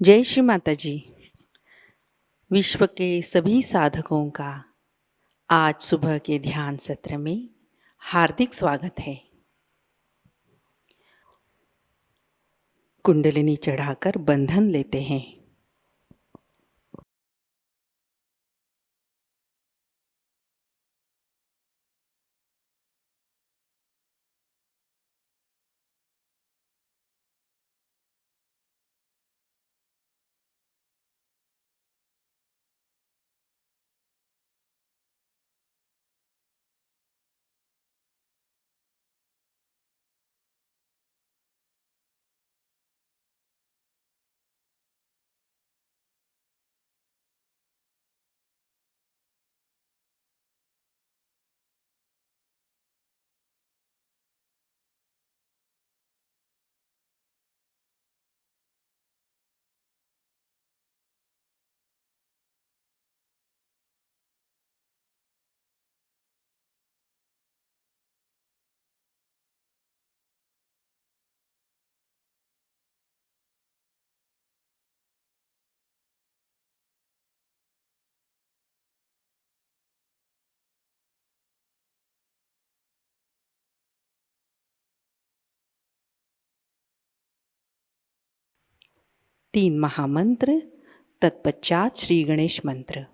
जय श्री माताजी। विश्व के सभी साधकों का आज सुबह के ध्यान सत्र में हार्दिक स्वागत है। कुंडलिनी चढ़ाकर बंधन लेते हैं। तीन महामंत्र, तत्पश्चात श्री गणेश मंत्र।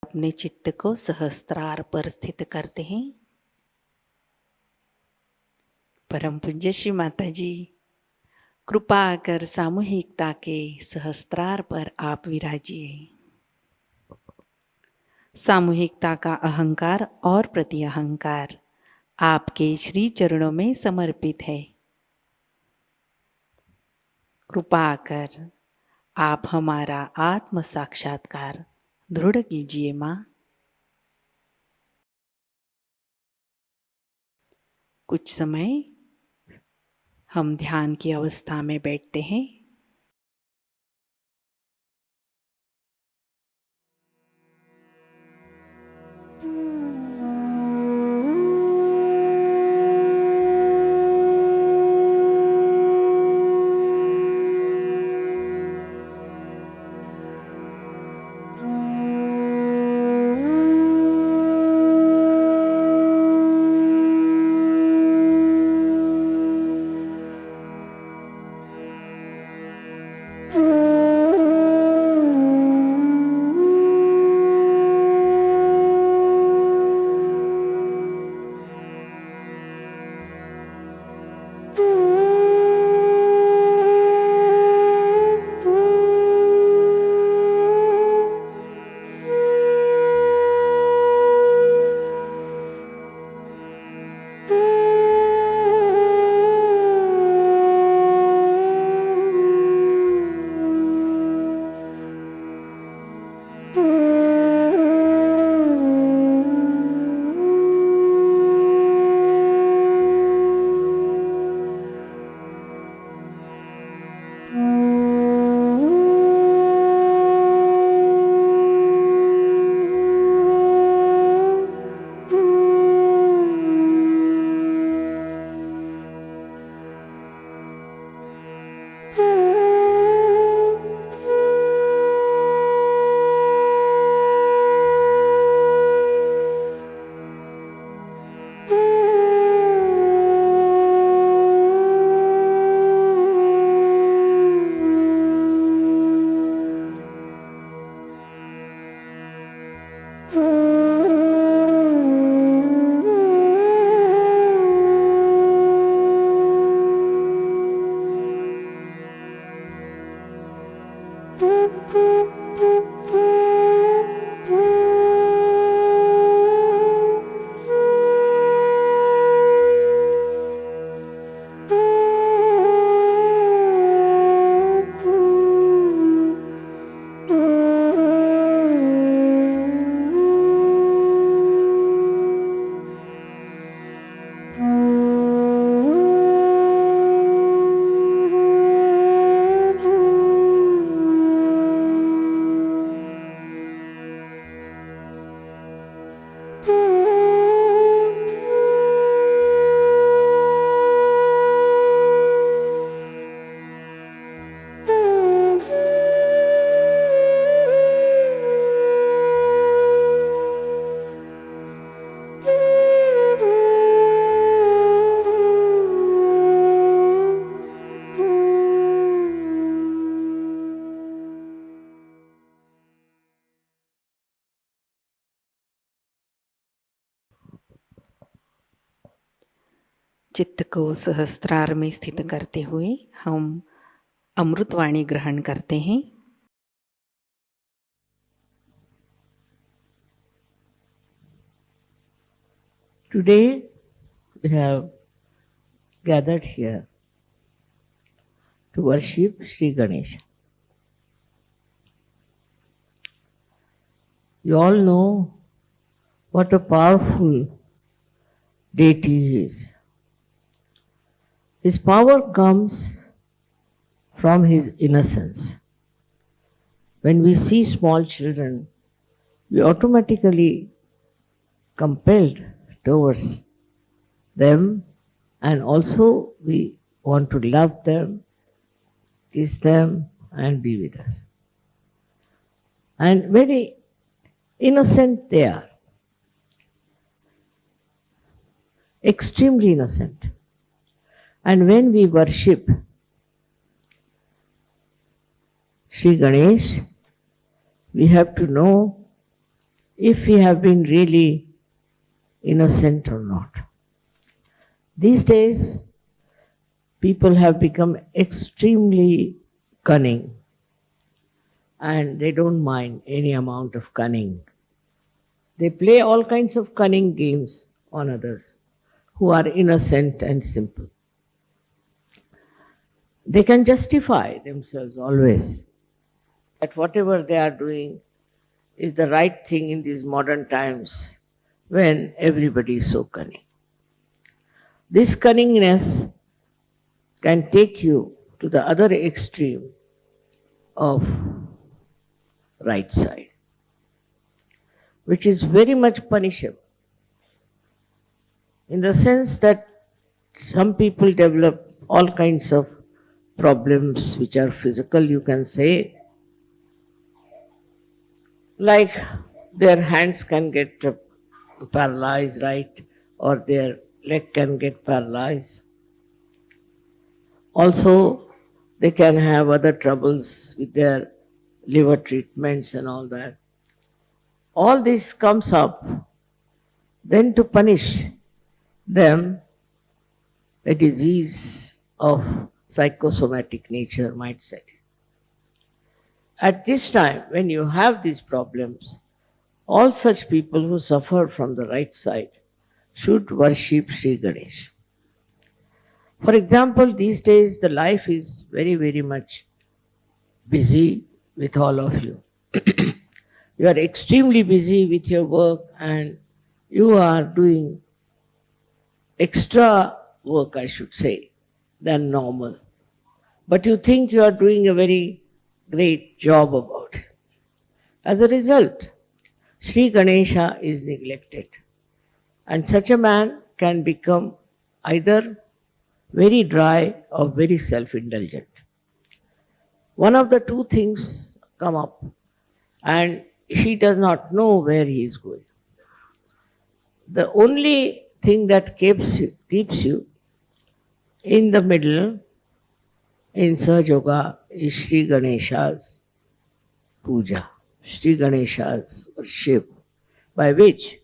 अपने चित्त को सहस्त्रार पर स्थित करते हैं। परम पूज्य श्री माताजी, कृपा कर सामूहिकता के सहस्त्रार पर आप विराजिए। सामूहिकता का अहंकार और प्रति अहंकार आपके श्री चरणों में समर्पित है। कृपा कर आप हमारा आत्म साक्षात्कार दृढ़ कीजिए माँ। कुछ समय हम ध्यान की अवस्था में बैठते हैं। चित्त को सहस्त्रार में स्थित करते हुए हम अमृतवाणी ग्रहण करते हैं। Today we have gathered here to worship Shri Ganesha. You all know what a powerful deity he is. His power comes from his innocence. When we see small children, we automatically compelled towards them, and also we want to love them, kiss them, and be with us. And very innocent they are, extremely innocent. And when we worship Shri Ganesh, we have to know if we have been really innocent or not. These days, people have become extremely cunning and they don't mind any amount of cunning. They play all kinds of cunning games on others who are innocent and simple. They can justify themselves always that whatever they are doing is the right thing in these modern times when everybody is so cunning. This cunningness can take you to the other extreme of right side, which is very much punishable, in the sense that some people develop all kinds of problems which are physical, you can say, like their hands can get paralyzed, right, or their leg can get paralyzed. Also, they can have other troubles with their liver treatments and all that. All this comes up, then to punish them, a disease of psychosomatic nature might set in. At this time, when you have these problems, all such people who suffer from the right side should worship Sri Ganesh. For example, these days the life is very, very much busy with all of you. You are extremely busy with your work and you are doing extra work, I should say, than normal. But you think you are doing a very great job about it. As a result, Sri Ganesha is neglected. And such a man can become either very dry or very self-indulgent. One of the two things come up and he does not know where he is going. The only thing that keeps you in the middle in Sahajayoga is Sri Ganesha's Puja, Sri Ganesha's worship, by which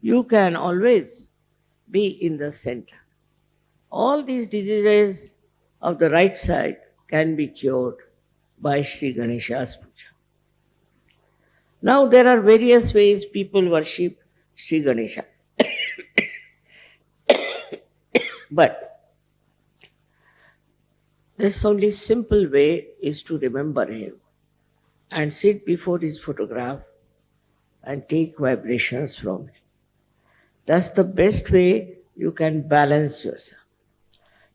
you can always be in the center. All these diseases of the right side can be cured by Sri Ganesha's Puja. Now there are various ways people worship Sri Ganesha. But this only simple way is to remember him and sit before his photograph and take vibrations from it. That's the best way you can balance yourself.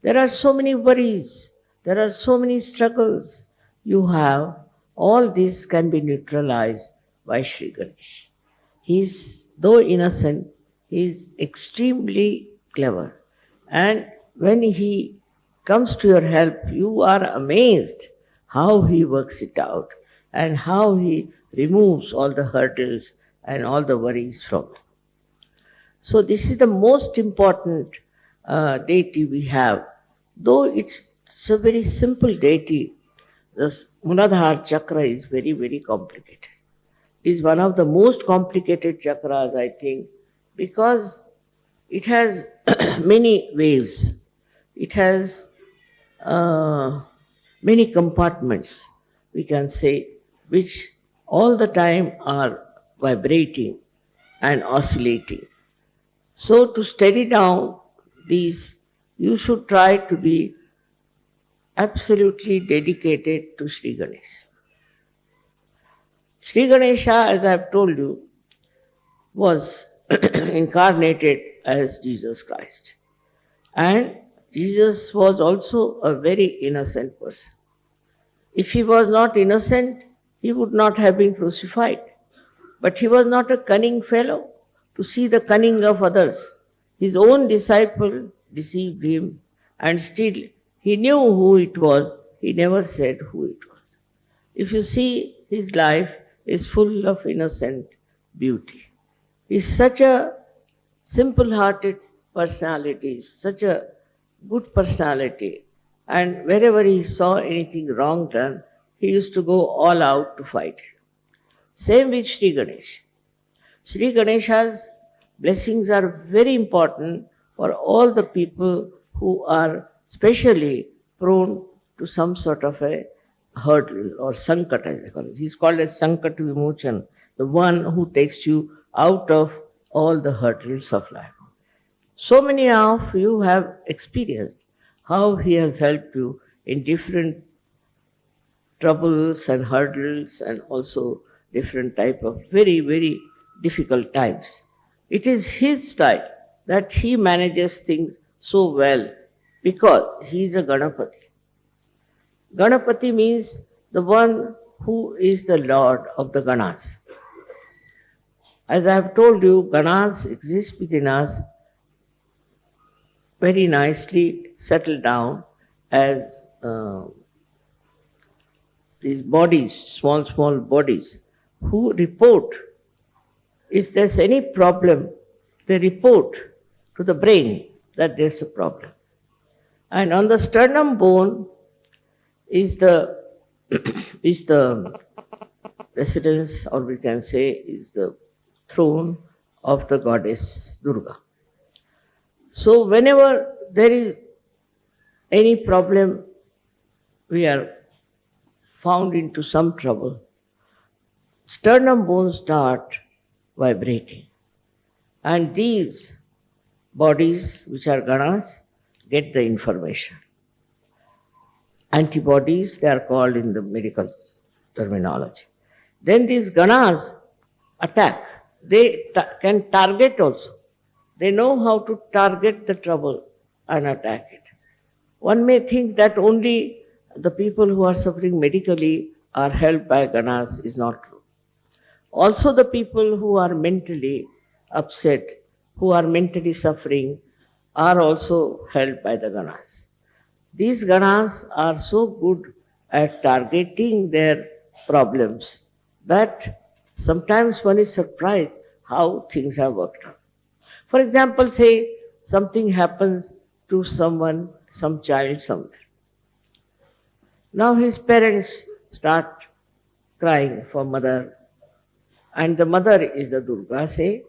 There are so many worries, there are so many struggles you have. All this can be neutralized by Sri Ganesh. He's, though innocent, he is extremely clever. And when he comes to your help, you are amazed how he works it out and how he removes all the hurdles and all the worries from you. So this is the most important deity we have. Though it's a very simple deity, the Muladhara chakra is very, very complicated. It is one of the most complicated chakras, I think, because it has many waves. It has many compartments, we can say, which all the time are vibrating and oscillating. So to steady down these, you should try to be absolutely dedicated to Sri Ganesh. Sri Ganesha, as I have told you, was incarnated as Jesus Christ. And Jesus was also a very innocent person. If he was not innocent, he would not have been crucified. But he was not a cunning fellow to see the cunning of others. His own disciple deceived him, and still he knew who it was. He never said who it was. If you see, his life is full of innocent beauty. He is such a simple-hearted personality, such a good personality, and wherever he saw anything wrong done, he used to go all out to fight it. Same with Sri Ganesh. Shri Ganesha's blessings are very important for all the people who are specially prone to some sort of a hurdle or sankat, as they call it. He's called as sankat vimochan, the one who takes you out of all the hurdles of life. So many of you have experienced how he has helped you in different troubles and hurdles and also different type of very, very difficult times. It is his style that he manages things so well because he is a Ganapati. Ganapati means the one who is the Lord of the Ganas. As I have told you, Ganas exist within us very nicely settled down as these bodies, small bodies, who report. If there's any problem, they report to the brain that there's a problem. And on the sternum bone is the is the residence, or we can say is the throne of the goddess Durga. So whenever there is any problem, we are found into some trouble, sternum bones start vibrating. And these bodies, which are Ganas, get the information. Antibodies, they are called in the medical terminology. Then these Ganas attack. They can target also. They know how to target the trouble and attack it. One may think that only the people who are suffering medically are helped by Ganas. Is not true. Also the people who are mentally upset, who are mentally suffering, are also helped by the Ganas. These Ganas are so good at targeting their problems that sometimes one is surprised how things have worked out. For example, say something happens to someone, some child somewhere. Now his parents start crying for mother, and the mother is the Durga, say.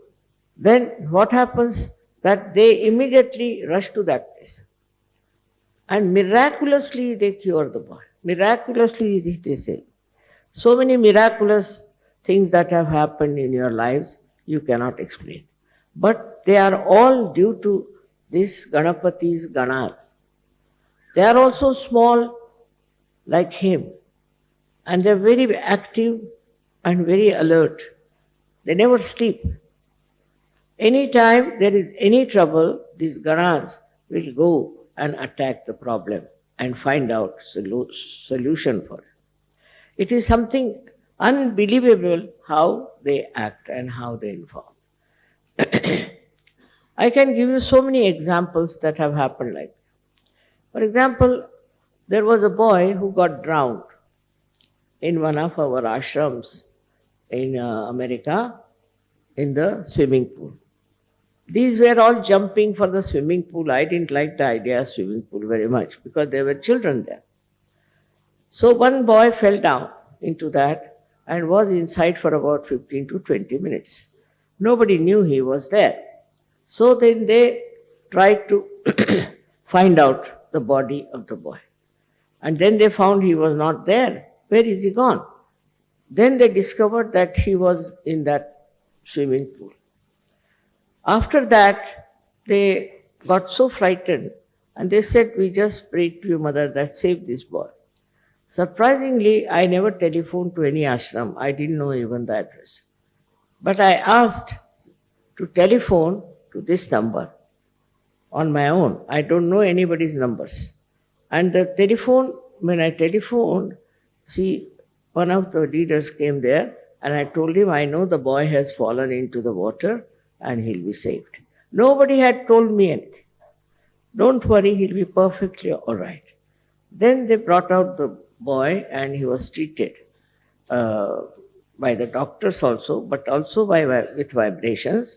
Then what happens? That they immediately rush to that place. And miraculously they cure the boy. Miraculously they say. So many miraculous things that have happened in your lives, you cannot explain. But they are all due to this Ganapati's Ganas. They are also small like him. And they are very active and very alert. They never sleep. Anytime there is any trouble, these Ganas will go and attack the problem and find out solution for it. It is something unbelievable how they act and how they inform. I can give you so many examples that have happened like that. For example, there was a boy who got drowned in one of our ashrams in America in the swimming pool. These were all jumping for the swimming pool. I didn't like the idea of swimming pool very much because there were children there. So one boy fell down into that and was inside for about 15 to 20 minutes. Nobody knew he was there. So then they tried to find out the body of the boy. And then they found he was not there. Where is he gone? Then they discovered that he was in that swimming pool. After that, they got so frightened and they said, we just prayed to your mother that save this boy. Surprisingly, I never telephoned to any ashram. I didn't know even the address. But I asked to telephone to this number on my own. I don't know anybody's numbers. And the telephone, when I telephoned, one of the leaders came there and I told him, I know the boy has fallen into the water and he'll be saved. Nobody had told me anything. Don't worry, he'll be perfectly all right. Then they brought out the boy and he was treated by the doctors also, but also with vibrations.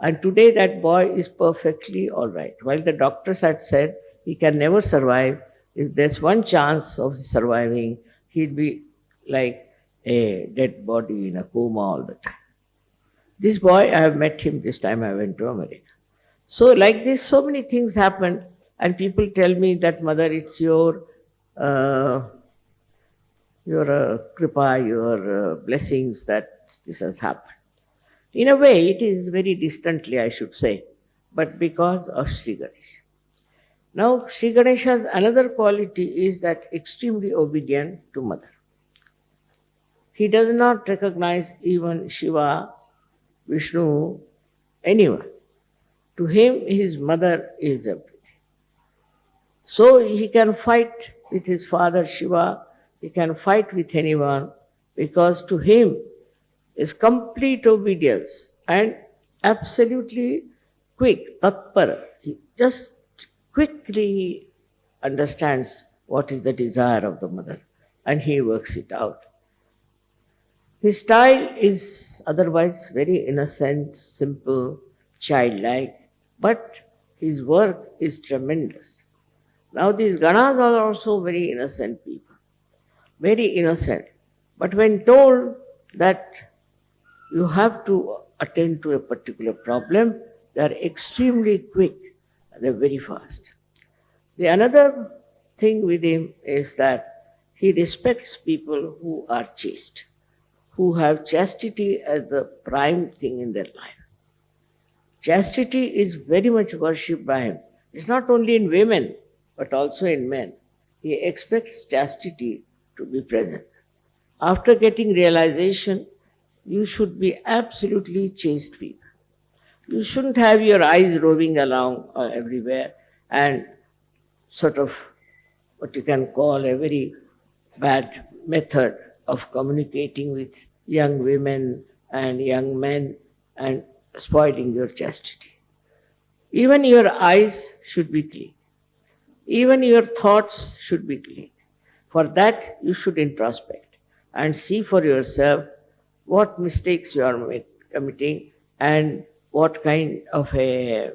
And today that boy is perfectly all right. While the doctors had said he can never survive, if there's one chance of surviving, he'll be like a dead body in a coma all the time. This boy, I have met him this time I went to America. So like this, so many things happen, and people tell me that, Mother, it's uh, your kripa, your blessings that this has happened. In a way, it is very distantly, I should say, but because of Sri Ganesh. Now, Sri Ganesha's another quality is that extremely obedient to Mother. He does not recognize even Shiva, Vishnu, anyone. To him, his mother is everything. So he can fight with his father Shiva, he can fight with anyone, because to him is complete obedience and absolutely quick, tatpara. He just quickly understands what is the desire of the mother and he works it out. His style is otherwise very innocent, simple, childlike, but his work is tremendous. Now these Ganas are also very innocent people, very innocent. But when told that you have to attend to a particular problem, they are extremely quick, they are very fast. The another thing with him is that he respects people who are chaste, who have chastity as the prime thing in their life. Chastity is very much worshipped by him. It's not only in women, but also in men. He expects chastity to be present. After getting realization, you should be absolutely chaste people. You shouldn't have your eyes roving along everywhere and sort of what you can call a very bad method of communicating with young women and young men and spoiling your chastity. Even your eyes should be clean. Even your thoughts should be clean. For that, you should introspect and see for yourself what mistakes you are committing and what kind of a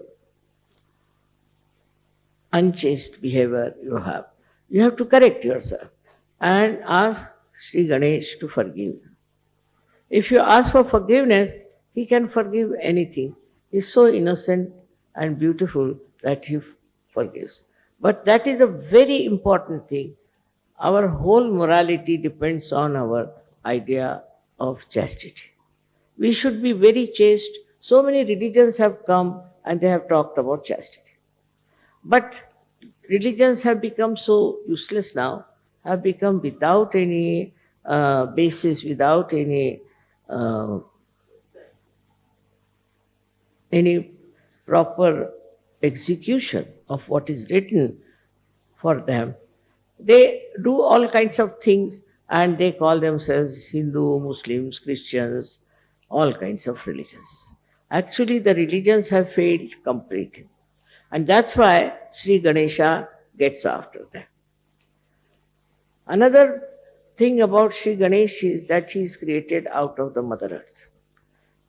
unchaste behavior you have. You have to correct yourself and ask Sri Ganesh to forgive you. If you ask for forgiveness, he can forgive anything. He is so innocent and beautiful that he forgives. But that is a very important thing. Our whole morality depends on our idea of chastity. We should be very chaste. So many religions have come and they have talked about chastity. But religions have become so useless now, have become without any basis, without uh, any proper execution of what is written for them. They do all kinds of things and they call themselves Hindu, Muslims, Christians, all kinds of religions. Actually, the religions have failed completely. And that's why Sri Ganesha gets after them. Another thing about Sri Ganesh is that he is created out of the Mother Earth.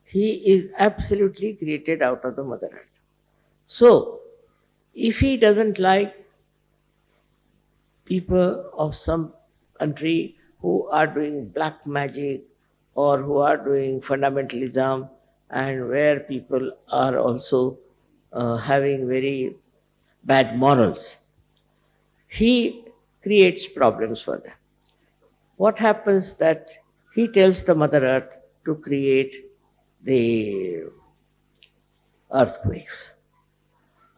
He is absolutely created out of the Mother Earth. So, if he doesn't like people of some country who are doing black magic or who are doing fundamentalism and where people are also having very bad morals, he creates problems for them. What happens that he tells the Mother Earth to create the earthquakes.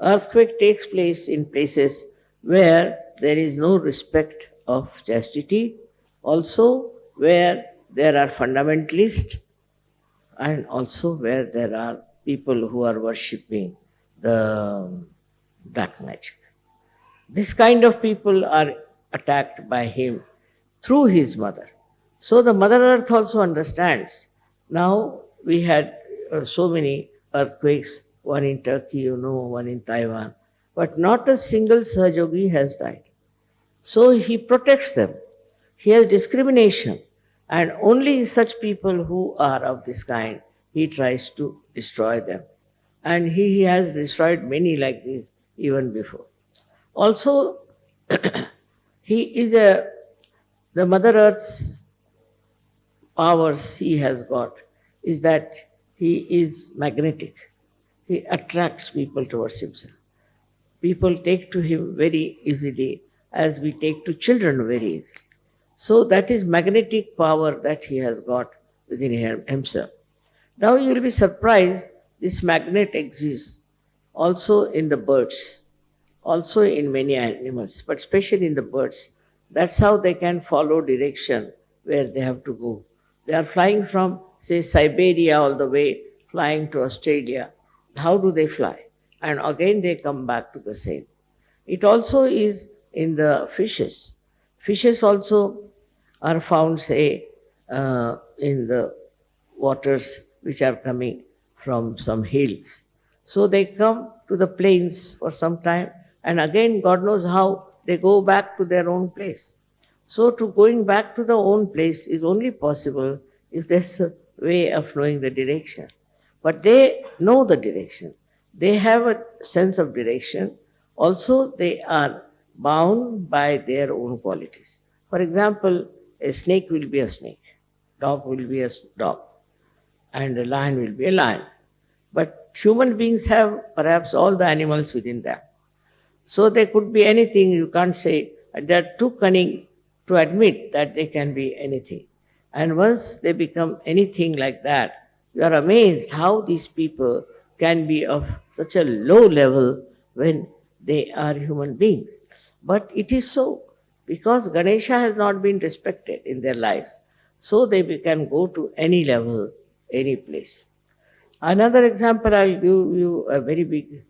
Earthquake takes place in places where there is no respect of chastity, also where there are fundamentalists and also where there are people who are worshipping the black magic. This kind of people are attacked by him through his mother. So the Mother Earth also understands. Now we had so many earthquakes, one in Turkey, one in Taiwan, but not a single Sahajayogi has died. So he protects them. He has discrimination, and only such people who are of this kind, he tries to destroy them. And he has destroyed many like this even before. Also, he is the Mother Earth's powers he has got is that he is magnetic. He attracts people towards himself. People take to him very easily, as we take to children very easily. So that is magnetic power that he has got within himself. Now you will be surprised, this magnet exists also in the birds, also in many animals, but especially in the birds. That's how they can follow direction where they have to go. They are flying from, say, Siberia all the way, flying to Australia. How do they fly? And again they come back to the same. It also is in the fishes. Fishes also are found, say, in the waters which are coming from some hills. So they come to the plains for some time, and again, God knows how, they go back to their own place. So, to going back to the own place is only possible if there's a way of knowing the direction. But they know the direction. They have a sense of direction. Also, they are bound by their own qualities. For example, a snake will be a snake, dog will be a dog, and a lion will be a lion. But human beings have perhaps all the animals within them. So they could be anything, you can't say. They're too cunning to admit that they can be anything. And once they become anything like that, you are amazed how these people can be of such a low level when they are human beings. But it is so, because Ganesha has not been respected in their lives. So they can go to any level, any place. Another example, I'll give you a very big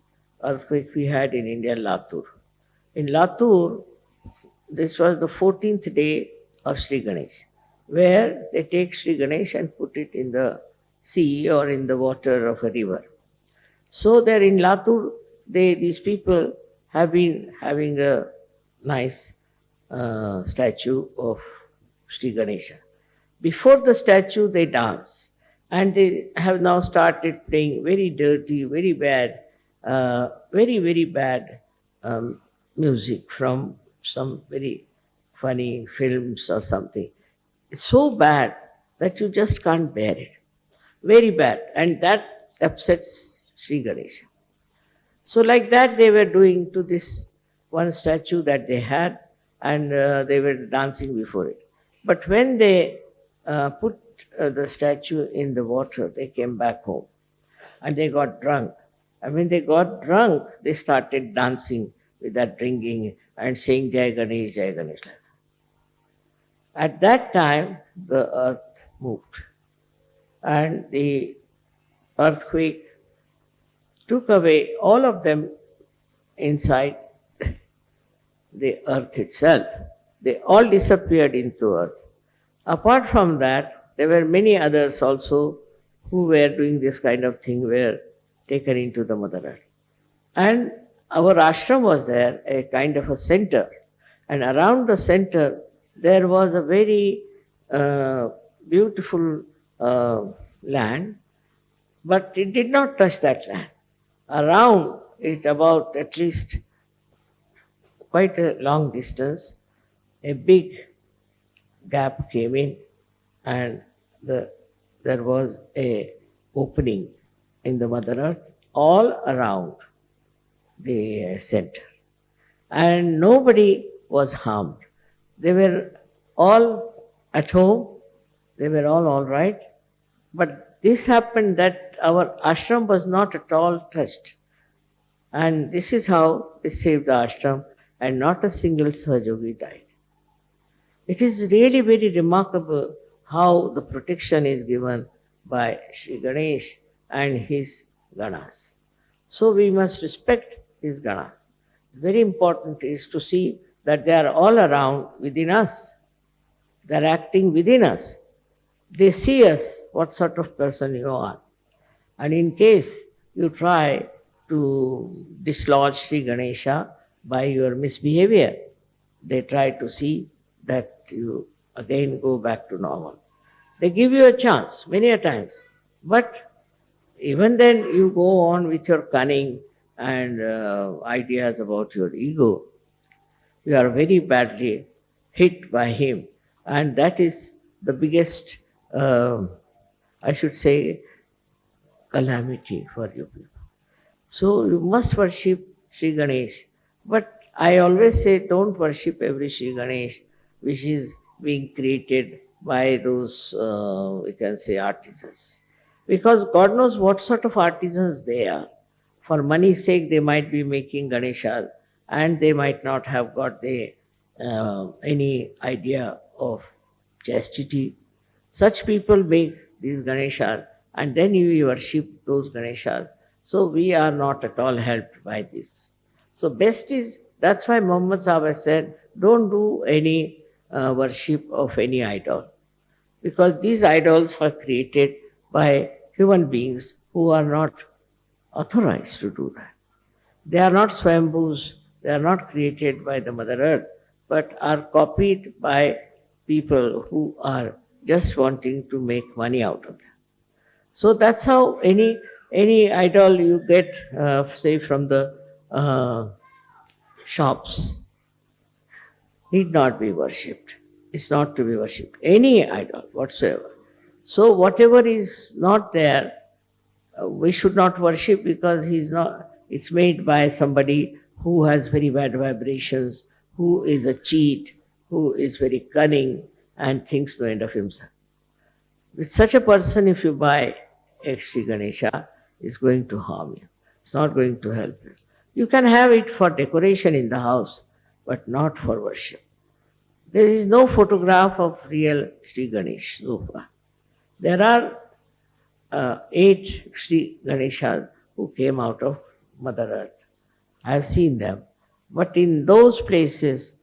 earthquake we had in India, Latur. In Latur, this was the 14th day of Sri Ganesh, where they take Sri Ganesh and put it in the sea or in the water of a river. So there in Latur, these people have been having a nice statue of Sri Ganesha. Before the statue, they dance. And they have now started playing very dirty, very bad, very bad music from some very funny films or something. It's so bad that you just can't bear it. Very bad. And that upsets Sri Ganesha. So like that they were doing to this one statue that they had, and they were dancing before it. But when they put the statue in the water, they came back home and they got drunk. And when they got drunk, they started dancing with that drinking and saying Jai Ganesh, Jai Ganesh. At that time, the earth moved, and the earthquake took away all of them inside the earth itself. They all disappeared into earth. Apart from that, there were many others also who were doing this kind of thing, were taken into the Mother Earth. And our ashram was there, a kind of a center. And around the center, there was a very beautiful land, but it did not touch that land. Around it, about at least quite a long distance, a big gap came in, and there was a opening in the Mother Earth all around the center. And nobody was harmed. They were all at home, they were all right. But this happened that our ashram was not at all touched. And this is how they saved the ashram, and not a single Sahajayogi died. It is really very remarkable how the protection is given by Shri Ganesh and his Ganas. So we must respect his Ganas. Very important is to see that they are all around within us. They are acting within us. They see us, what sort of person you are. And in case you try to dislodge Sri Ganesha by your misbehavior, they try to see that you again go back to normal. They give you a chance many a times, but even then you go on with your cunning and ideas about your ego. You are very badly hit by him, and that is the biggest, I should say, calamity for you people. So you must worship Sri Ganesh. But I always say don't worship every Sri Ganesh which is being created by those, we can say, artisans. Because God knows what sort of artisans they are. For money's sake, they might be making Ganesha and they might not have got any idea of chastity. Such people make these Ganeshas and then you worship those Ganeshas. So we are not at all helped by this. So best is, that's why Muhammad Sahib has said, don't do any worship of any idol. Because these idols are created by human beings who are not authorized to do that. They are not Swambhus, they are not created by the Mother Earth, but are copied by people who are just wanting to make money out of them. So that's how any idol you get, say from the shops, need not be worshipped. It's not to be worshipped. Any idol whatsoever. So whatever is not there, we should not worship because it's made by somebody who has very bad vibrations, who is a cheat, who is very cunning and thinks no end of himself. With such a person, if you buy a Sri Ganesha, it's going to harm you. It's not going to help you. You can have it for decoration in the house, but not for worship. There is no photograph of real Sri Ganesh so far. There are 8 Sri Ganeshas who came out of Mother Earth. I have seen them. But in those places,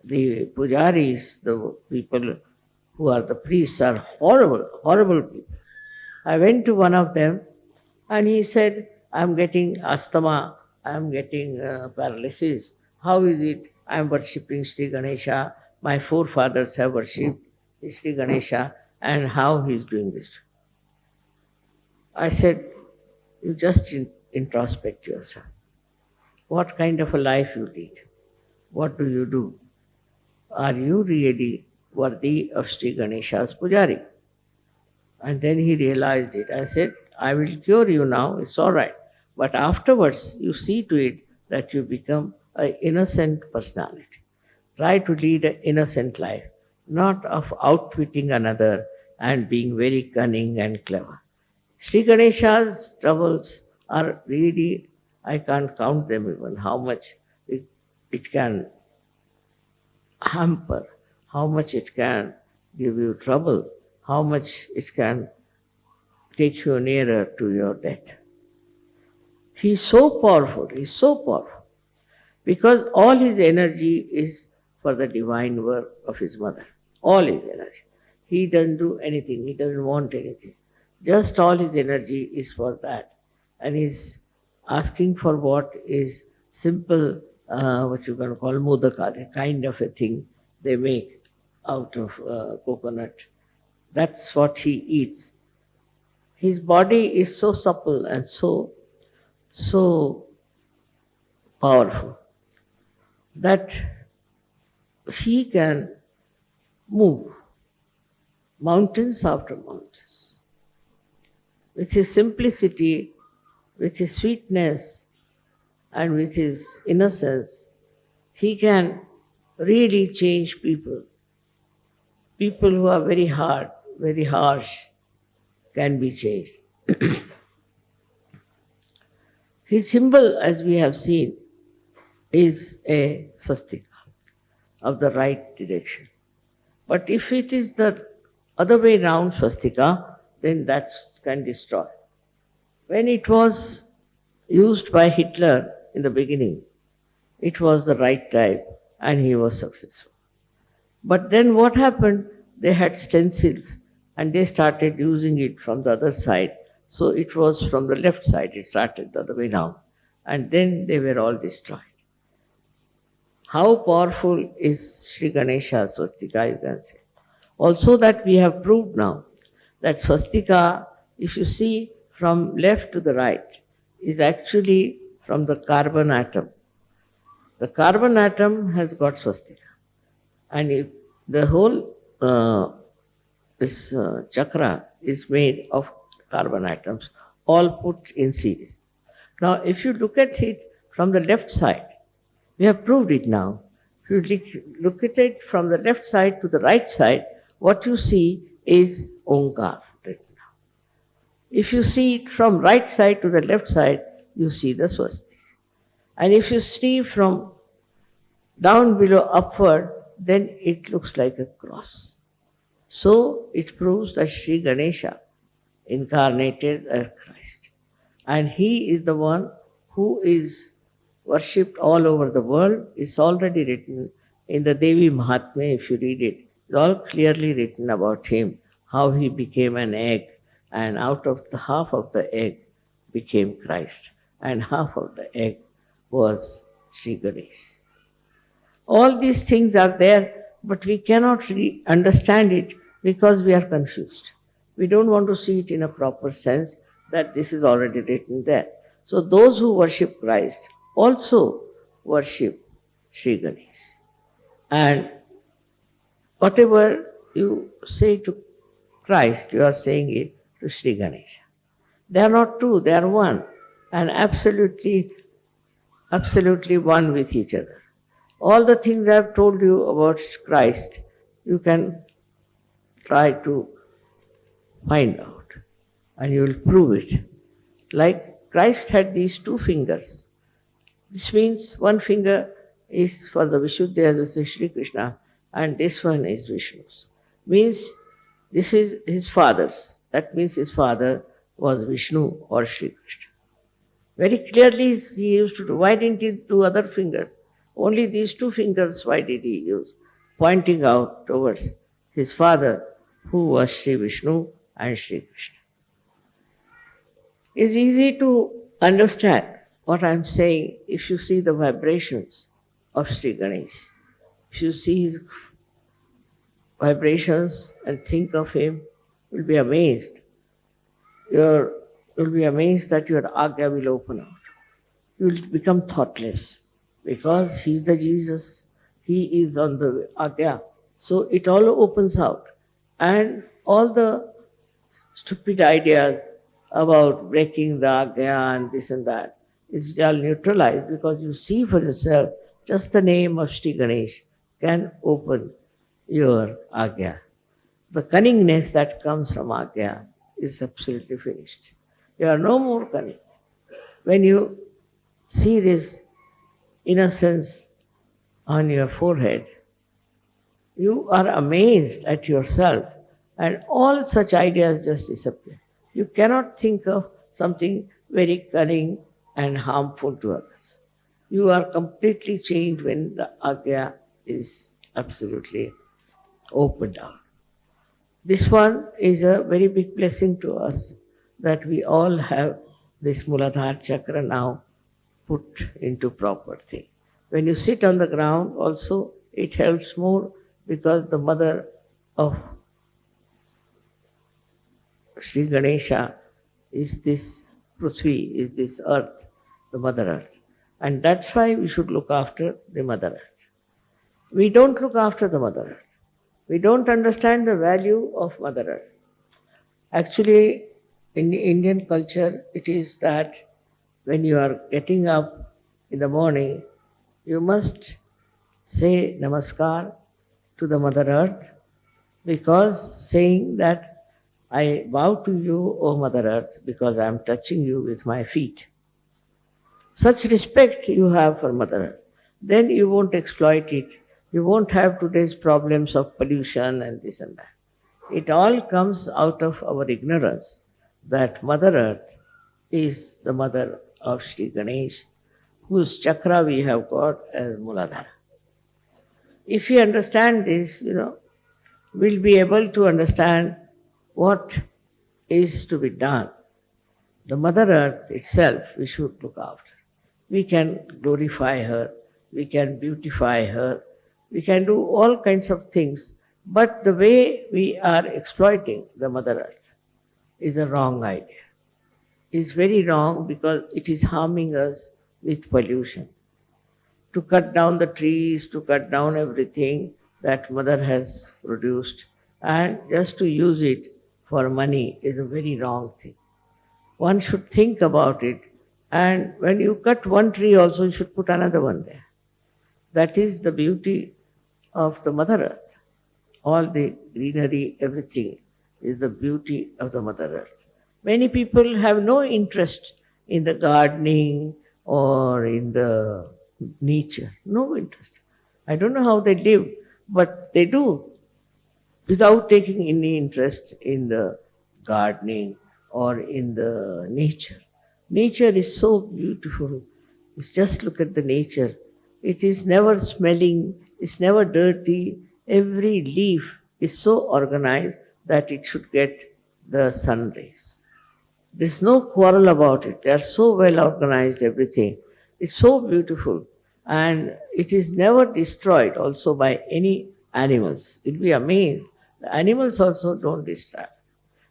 the pujaris, the people who are the priests, are horrible, horrible people. I went to one of them and he said, I'm getting asthma, I'm getting paralysis. How is it? I'm worshipping Sri Ganesha. My forefathers have worshipped Sri Ganesha, and how he is doing this. I said, you just introspect yourself. What kind of a life you lead? What do you do? Are you really worthy of Sri Ganesha's pujari? And then he realized it. I said, I will cure you now, it's all right. But afterwards, you see to it that you become an innocent personality. Try to lead an innocent life, not of outwitting another and being very cunning and clever. Sri Ganesha's troubles are really, I can't count them even, how much it can hamper, how much it can give you trouble, how much it can take you nearer to your death. He's so powerful, because all his energy is for the divine work of his mother. All his energy. He doesn't do anything, he doesn't want anything. Just all his energy is for that. And he's asking for what is simple, what you can call modaka, the kind of a thing they make out of coconut. That's what he eats. His body is so supple and so powerful that he can move mountains after mountains. With his simplicity, with his sweetness, and with his innocence, he can really change people. People who are very hard, very harsh, can be changed. His symbol, as we have seen, is a swastika of the right direction. But if it is the other way round swastika, then that can destroy. When it was used by Hitler in the beginning, it was the right type and he was successful. But then what happened? They had stencils and they started using it from the other side. So it was from the left side, it started the other way round. And then they were all destroyed. How powerful is Sri Ganesha swastika, you can say. Also that we have proved now, that swastika, if you see from left to the right, is actually from the carbon atom. The carbon atom has got swastika. And if the whole chakra is made of carbon atoms. all put in series. Now, if you look at it from the left side, we have proved it now. If you look at it from the left side to the right side, what you see is Omkar written down. If you see it from right side to the left side, you see the Swasti. And if you see from down below upward, then it looks like a cross. So it proves that Shri Ganesha incarnated as Christ. And he is the one who is worshipped all over the world. It's already written in the Devi Mahatmya, if you read it. It's all clearly written about him, how he became an egg, and out of the half of the egg became Christ, and half of the egg was Sri Ganesh. All these things are there, but we cannot really understand it because we are confused. We don't want to see it in a proper sense that this is already written there. So those who worship Christ also worship Sri Ganesh. And whatever you say to Christ, you are saying it to Sri Ganesha. They are not two, they are one, and absolutely one with each other. All the things I have told you about Christ, you can try to find out, and you will prove it. Like Christ had these two fingers. This means one finger is for the Vishuddha, this is Shri Krishna, and this one is Vishnu's. Means this is his father's. That means his father was Vishnu or Shri Krishna. Very clearly he used to do. Why didn't he do other fingers? Only these two fingers, why did he use? Pointing out towards his father, who was Shri Vishnu and Shri Krishna. It's easy to understand what I am saying if you see the vibrations of Sri Ganesh. If you see his vibrations and think of him, you will be amazed. You will be amazed that your Agya will open out. You will become thoughtless because he is the Jesus. He is on the Agya. So it all opens out. And all the stupid ideas about breaking the Agya and this and that is all neutralized because you see for yourself just the name of Sri Ganesh can open your Agya. The cunningness that comes from Agya is absolutely finished. You are no more cunning. When you see this innocence on your forehead, you are amazed at yourself and all such ideas just disappear. You cannot think of something very cunning and harmful to others. You are completely changed when the Agya is absolutely opened out. This one is a very big blessing to us that we all have this Muladhara chakra now put into proper thing. When you sit on the ground also, it helps more because the mother of Sri Ganesha is this Prithvi, is this earth, the Mother Earth. And that's why we should look after the Mother Earth. We don't look after the Mother Earth. We don't understand the value of Mother Earth. Actually, in the Indian culture, it is that when you are getting up in the morning, you must say Namaskar to the Mother Earth because saying that I bow to you, O Mother Earth, because I am touching you with my feet. Such respect you have for Mother Earth. Then you won't exploit it. You won't have today's problems of pollution and this and that. It all comes out of our ignorance that Mother Earth is the mother of Sri Ganesh, whose chakra we have got as Muladhara. If we understand this, we'll be able to understand what is to be done. The Mother Earth itself we should look after. We can glorify her, we can beautify her, we can do all kinds of things, but the way we are exploiting the Mother Earth is a wrong idea. It's very wrong because it is harming us with pollution. To cut down the trees, to cut down everything that Mother has produced, and just to use it for money is a very wrong thing. One should think about it. And when you cut one tree also, you should put another one there. That is the beauty of the Mother Earth. All the greenery, everything is the beauty of the Mother Earth. Many people have no interest in the gardening or in the nature. No interest. I don't know how they live, but they do without taking any interest in the gardening or in the nature. Nature is so beautiful. It's just look at the nature. It is never smelling, it's never dirty. Every leaf is so organized that it should get the sun rays. There's no quarrel about it. They are so well organized, everything. It's so beautiful. And it is never destroyed also by any animals. You'll be amazed. The animals also don't destroy.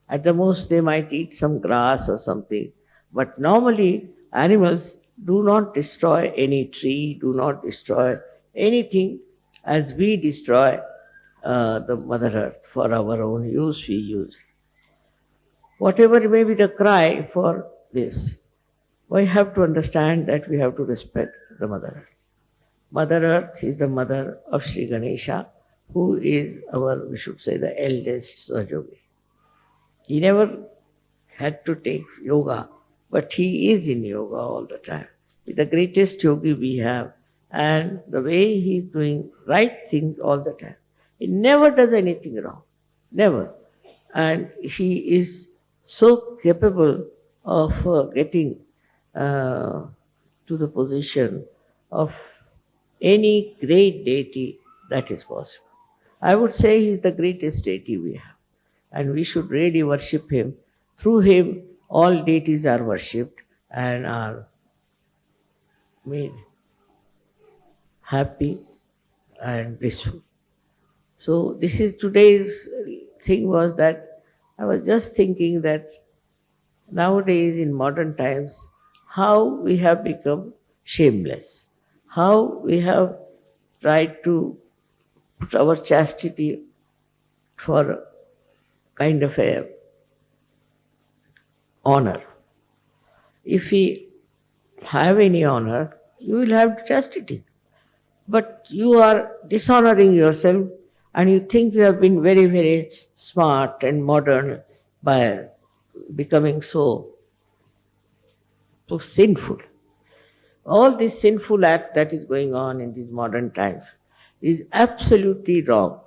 At the most, they might eat some grass or something. But normally, animals do not destroy any tree, do not destroy anything as we destroy the Mother Earth. For our own use, we use it. Whatever may be the cry for this, we have to understand that we have to respect the Mother Earth. Mother Earth is the mother of Sri Ganesha, who is our, we should say, the eldest Sahajayogi. He never had to take yoga, but he is in yoga all the time. He's the greatest yogi we have, and the way he is doing right things all the time. He never does anything wrong, never. And he is so capable of getting to the position of any great deity that is possible. I would say he is the greatest deity we have, and we should really worship him. Through him, all deities are worshipped and are made happy and blissful. So this is today's thing was that I was just thinking that nowadays in modern times, how we have become shameless, how we have tried to put our chastity for kind of a honor. If we have any honor, you will have chastity. But you are dishonoring yourself and you think you have been very, very smart and modern by becoming so sinful. All this sinful act that is going on in these modern times is absolutely wrong,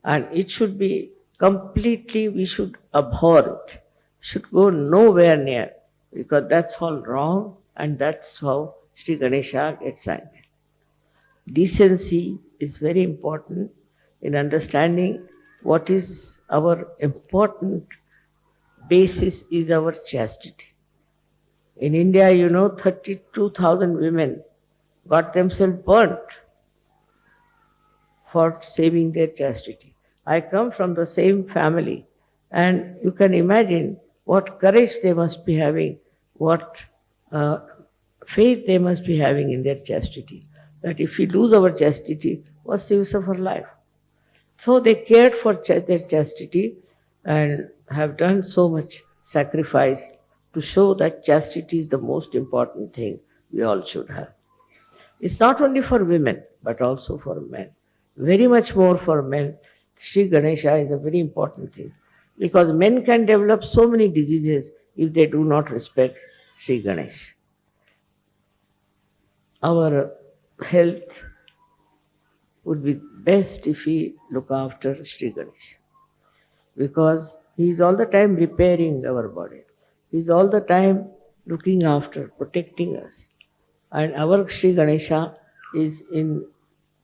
and it should be completely, we should abhor it, should go nowhere near, because that's all wrong, and that's how Sri Ganesha gets angry. Decency is very important in understanding what is our important basis is our chastity. In India, 32,000 women got themselves burnt for saving their chastity. I come from the same family, and you can imagine what courage they must be having, what faith they must be having in their chastity. That if we lose our chastity, what's the use of our life? So they cared for their chastity and have done so much sacrifice to show that chastity is the most important thing we all should have. It's not only for women, but also for men. Very much more for men. Sri Ganesha is a very important thing, because men can develop so many diseases if they do not respect Sri Ganesh. Our health would be best if we look after Sri Ganesh, because he is all the time repairing our body. He is all the time looking after, protecting us. And our Sri Ganesha is in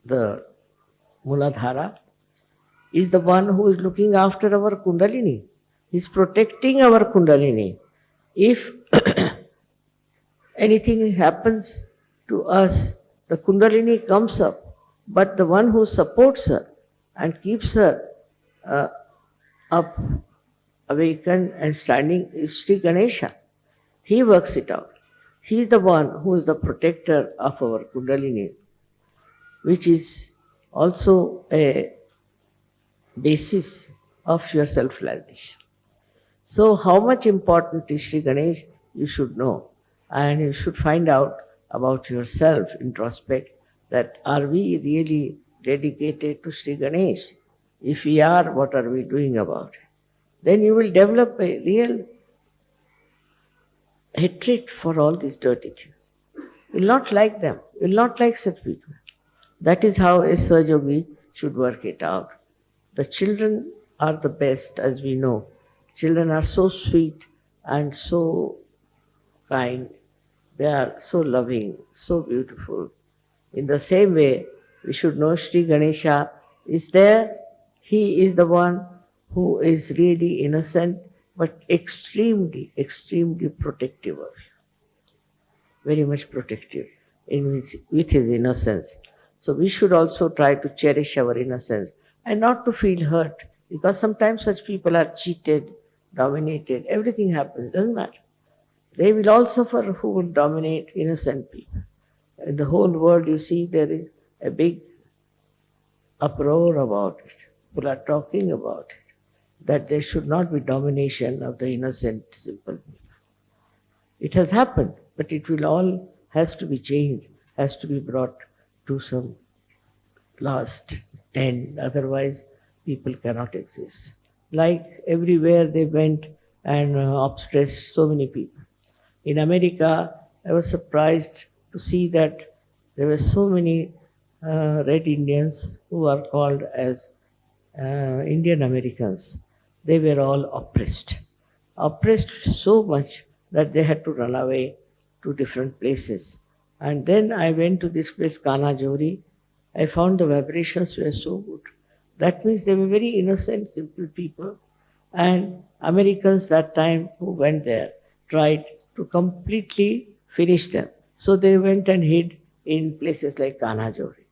the Muladhara, is the one who is looking after our Kundalini. He is protecting our Kundalini. If anything happens to us, the Kundalini comes up, but the one who supports her and keeps her up, awakened and standing is Sri Ganesha. He works it out. He is the one who is the protector of our Kundalini, which is also a basis of your self-realization. So how much important is Sri Ganesh you should know. And you should find out about yourself, introspect, that are we really dedicated to Sri Ganesh? If we are, what are we doing about it? Then you will develop a real hatred for all these dirty things. You will not like them. You will not like such people. That is how a Sahajayogi should work it out. The children are the best, as we know. Children are so sweet and so kind. They are so loving, so beautiful. In the same way, we should know Sri Ganesha is there. He is the one who is really innocent, but extremely, extremely protective of you. Very much protective with his innocence. So we should also try to cherish our innocence and not to feel hurt, because sometimes such people are cheated, dominated, everything happens, doesn't matter. They will all suffer who will dominate innocent people. In the whole world, you see, there is a big uproar about it. People are talking about it, that there should not be domination of the innocent, simple people. It has happened, but it will all has to be changed, has to be brought to some last end. Otherwise, people cannot exist. Like everywhere they went and oppressed so many people. In America, I was surprised to see that there were so many red Indians who are called as Indian Americans. They were all oppressed so much that they had to run away to different places. And then I went to this place, Kanajori. I found the vibrations were so good. That means they were very innocent, simple people. And Americans that time who went there tried to completely finish them. So they went and hid in places like Kanajori.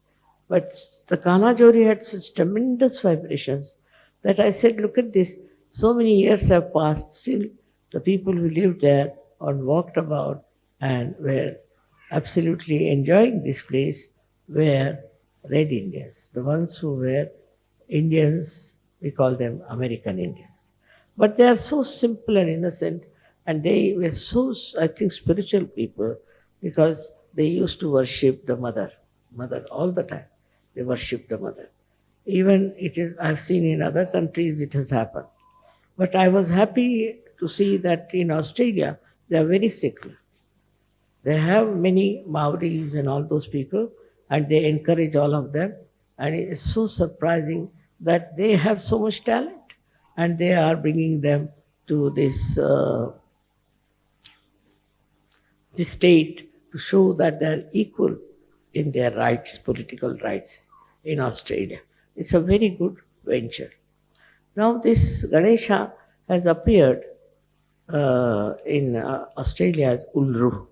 But the Kanajori had such tremendous vibrations that I said, look at this, so many years have passed, still the people who lived there and walked about and were absolutely enjoying this place were red Indians. The ones who were Indians, we call them American Indians. But they are so simple and innocent, and they were so, I think, spiritual people, because they used to worship the mother all the time. They worship the mother. Even it is, I've seen in other countries it has happened. But I was happy to see that in Australia they are very secular. They have many Maoris and all those people, and they encourage all of them. And it is so surprising that they have so much talent, and they are bringing them to this state to show that they are equal in their rights, political rights in Australia. It's a very good venture. Now this Ganesha has appeared in Australia as Uluru.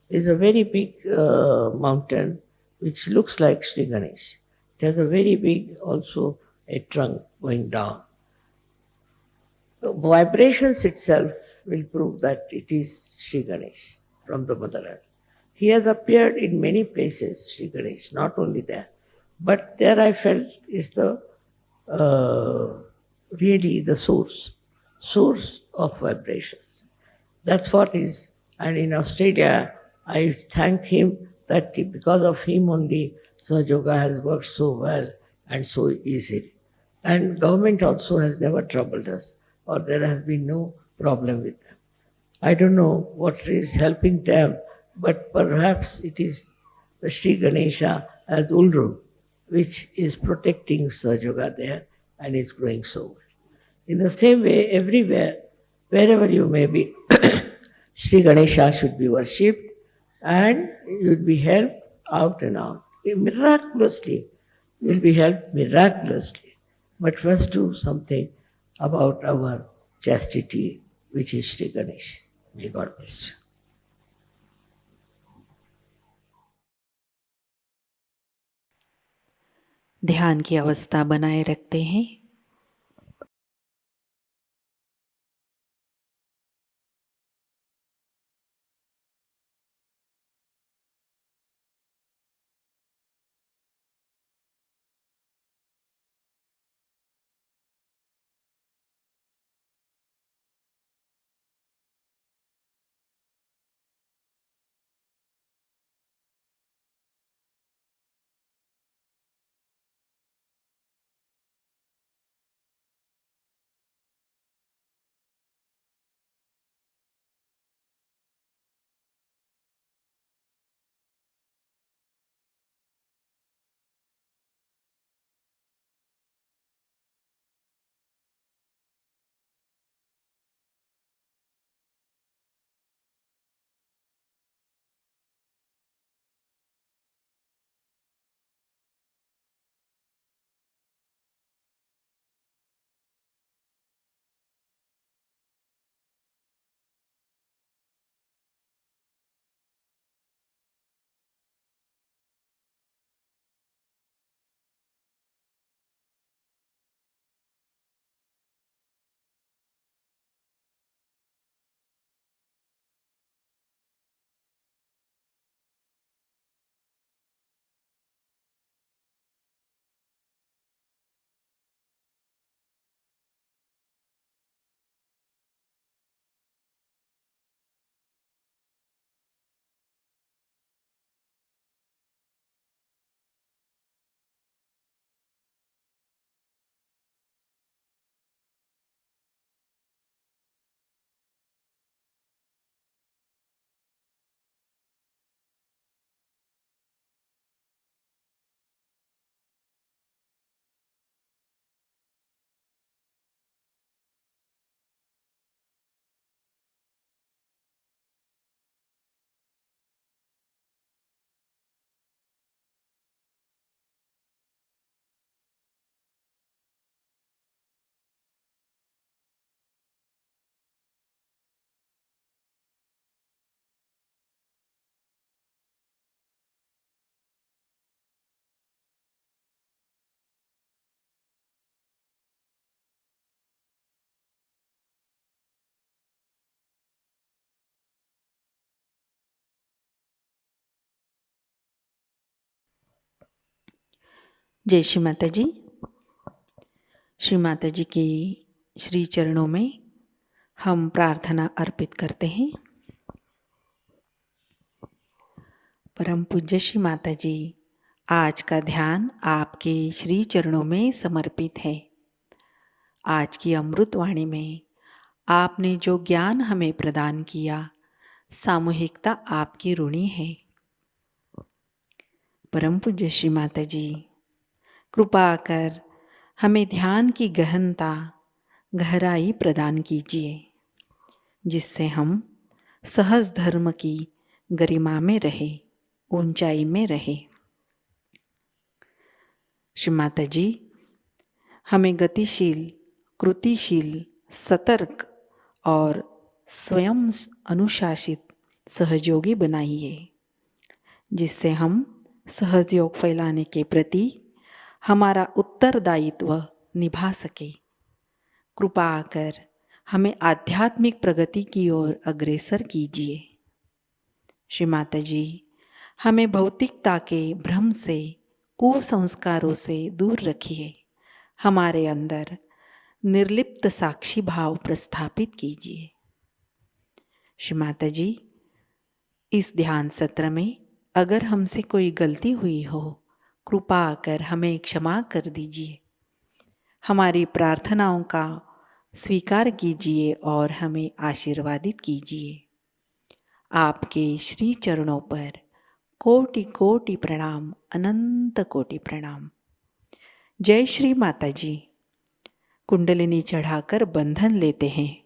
It's a very big mountain which looks like Sri Ganesh. It has a very big also a trunk going down. The vibrations itself will prove that it is Sri Ganesh from the motherland. He has appeared in many places, Sri Ganesh, not only there. But there I felt is the really the source of vibrations. That's what is. And in Australia, I thank him that because of him only Sahajayoga has worked so well and so easily. And government also has never troubled us, or there has been no problem with them. I don't know what is helping them, but perhaps it is the Sri Ganesha as Ulru, which is protecting Sahajayoga there and is growing so well. In the same way, everywhere, wherever you may be, Sri Ganesha should be worshipped and you will be helped out and out. Miraculously, you will be helped miraculously. But first do something about our chastity, which is Sri Ganesh. May God bless you. ध्यान की अवस्था बनाए रखते हैं। जय श्री माता जी। श्री माता जी के श्री चरणों में हम प्रार्थना अर्पित करते हैं। परम पूज्य श्री माता जी, आज का ध्यान आपके श्री चरणों में समर्पित है। आज की अमृत वाणी में आपने जो ज्ञान हमें प्रदान किया, सामूहिकता आपकी ऋणी है। परम पूज्य श्री माता जी, कृपा कर हमें ध्यान की गहनता, गहराई प्रदान कीजिए, जिससे हम सहज धर्म की गरिमा में रहे, ऊंचाई में रहे। श्री माता जी, हमें गतिशील, कृतिशील, सतर्क और स्वयं अनुशासित सहयोगी बनाइए, जिससे हम सहयोग फैलाने के प्रति हमारा उत्तरदायित्व निभा सके। कृपा कर हमें आध्यात्मिक प्रगति की ओर अग्रसर कीजिए। श्री माता जी, हमें भौतिकता के भ्रम से, कुसंस्कारों से दूर रखिए। हमारे अंदर निर्लिप्त साक्षी भाव प्रस्थापित कीजिए। श्री माता जी, इस ध्यान सत्र में अगर हमसे कोई गलती हुई हो, कृपा कर हमें क्षमा कर दीजिए। हमारी प्रार्थनाओं का स्वीकार कीजिए और हमें आशीर्वादित कीजिए। आपके श्री चरणों पर कोटि कोटि प्रणाम, अनंत कोटि प्रणाम। जय श्री माता जी। कुंडलिनी चढ़ाकर बंधन लेते हैं।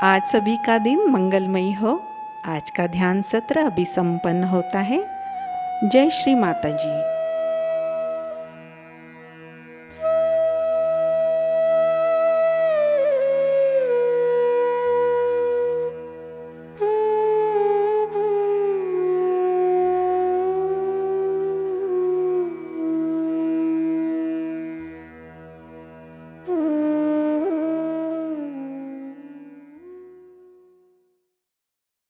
आज सभी का दिन मंगलमयी हो। आज का ध्यान सत्र अभी संपन्न होता है। जय श्री माता जी।